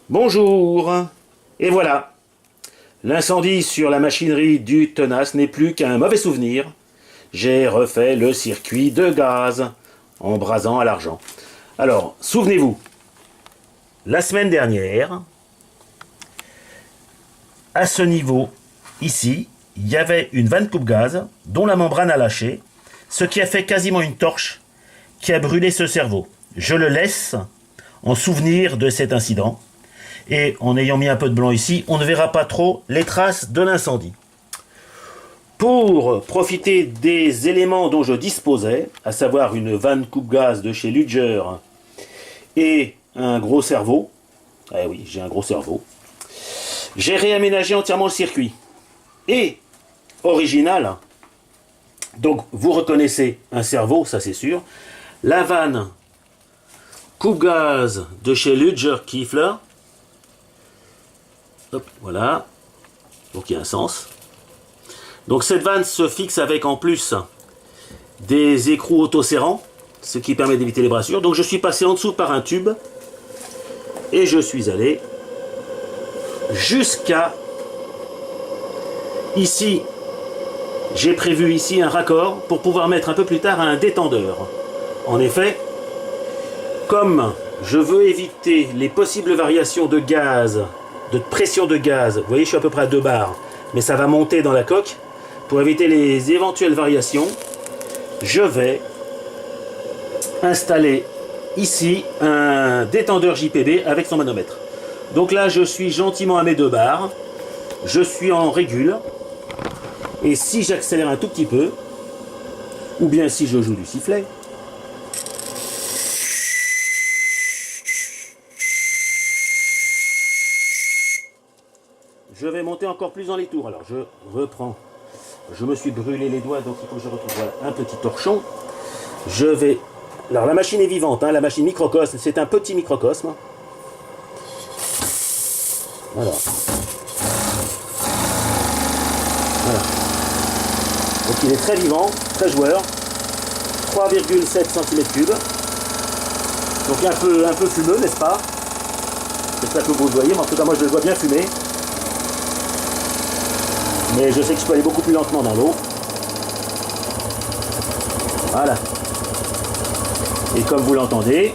Bonjour. Et voilà, l'incendie sur la machinerie du Tenace n'est plus qu'un mauvais souvenir. J'ai refait le circuit de gaz en brasant à l'argent. Alors, souvenez-vous, la semaine dernière, à ce niveau, ici, il y avait une vanne coupe-gaz dont la membrane a lâché, ce qui a fait quasiment une torche qui a brûlé ce cerveau. Je le laisse en souvenir de cet incident. Et en ayant mis un peu de blanc ici, on ne verra pas trop les traces de l'incendie. Pour profiter des éléments dont je disposais, à savoir une vanne coupe-gaz de chez Ludger et un gros cerveau, eh oui, j'ai un gros cerveau, j'ai réaménagé entièrement le circuit. Et, original, donc vous reconnaissez un cerveau, ça c'est sûr, la vanne coupe-gaz de chez Ludger Kiefler. Hop, voilà, donc il y a un sens. Donc cette vanne se fixe avec en plus des écrous autoserrants, ce qui permet d'éviter les brassures. Donc je suis passé en dessous par un tube et je suis allé jusqu'à ici. J'ai prévu ici un raccord pour pouvoir mettre un peu plus tard un détendeur. En effet, comme je veux éviter les possibles variations de gaz, de pression de gaz, vous voyez je suis à peu près à 2 bars, mais ça va monter dans la coque, pour éviter les éventuelles variations, je vais installer ici un détendeur JPB avec son manomètre. Donc là je suis gentiment à mes 2 bars, je suis en régule, et si j'accélère un tout petit peu, ou bien si je joue du sifflet, je vais monter encore plus dans les tours. Alors je reprends. Je me suis brûlé les doigts, donc il faut que je retrouve voilà, un petit torchon. Je vais... Alors la machine est vivante, hein, la machine microcosme, c'est un petit microcosme. Voilà. Voilà. Donc il est très vivant, très joueur. 3,7 cm3. Donc un peu fumeux, n'est-ce pas? J'espère que vous le voyez, mais en tout cas moi je le vois bien fumer. Mais je sais que je peux aller beaucoup plus lentement dans l'eau. Voilà. Et comme vous l'entendez,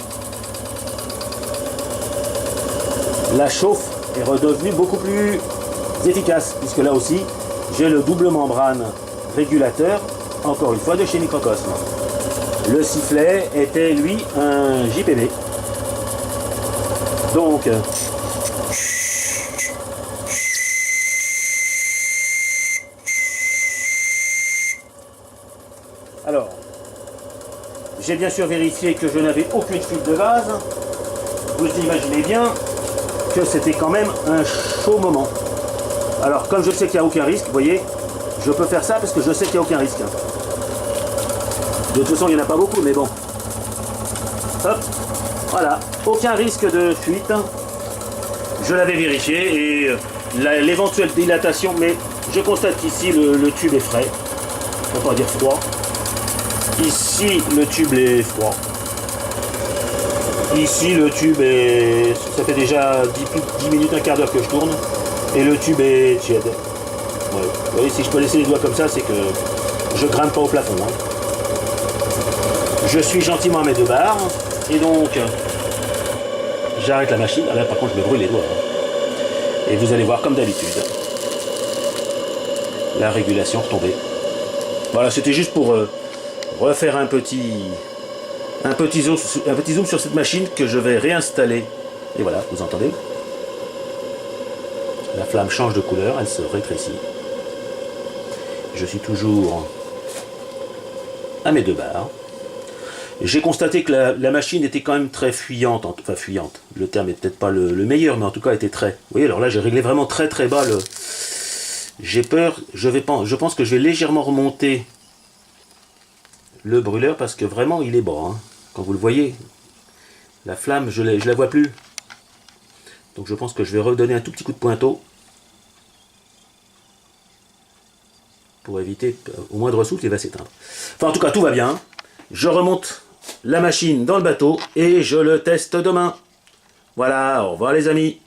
la chauffe est redevenue beaucoup plus efficace, puisque là aussi, j'ai le double membrane régulateur, encore une fois, de chez Microcosme. Le sifflet était, lui, un JPB. Donc... Alors, j'ai bien sûr vérifié que je n'avais aucune fuite de gaz. Vous imaginez bien que c'était quand même un chaud moment. Alors, comme je sais qu'il n'y a aucun risque, vous voyez, je peux faire ça parce que je sais qu'il n'y a aucun risque. De toute façon, il n'y en a pas beaucoup, mais bon. Hop, voilà, aucun risque de fuite. Je l'avais vérifié et l'éventuelle dilatation, mais je constate qu'ici le tube est frais, on va pas dire froid. Ici, le tube est froid. Ici, le tube est... Ça fait déjà 10 minutes, un quart d'heure que je tourne. Et le tube est tiède. Ouais. Vous voyez, si je peux laisser les doigts comme ça, c'est que je grimpe pas au plafond. Hein. Je suis gentiment à mes 2 bars. Et donc, j'arrête la machine. Ah là, par contre, je me brûle les doigts. Hein. Et vous allez voir, comme d'habitude, la régulation retombée. Voilà, c'était juste pour... refaire un petit zoom sur cette machine que je vais réinstaller. Et voilà, vous entendez? La flamme change de couleur, elle se rétrécit. Je suis toujours à mes 2 bars. J'ai constaté que la machine était quand même très fuyante, enfin fuyante. Le terme est peut-être pas le meilleur, mais en tout cas elle était très... Vous voyez, alors là j'ai réglé vraiment très très bas le... J'ai peur, je pense que je vais légèrement remonter le brûleur parce que vraiment il est bas. Hein. Quand vous le voyez, la flamme, je la vois plus. Donc je pense que je vais redonner un tout petit coup de pointeau pour éviter au moindre souffle il va s'éteindre. Enfin en tout cas tout va bien. Je remonte la machine dans le bateau et je le teste demain. Voilà, au revoir les amis.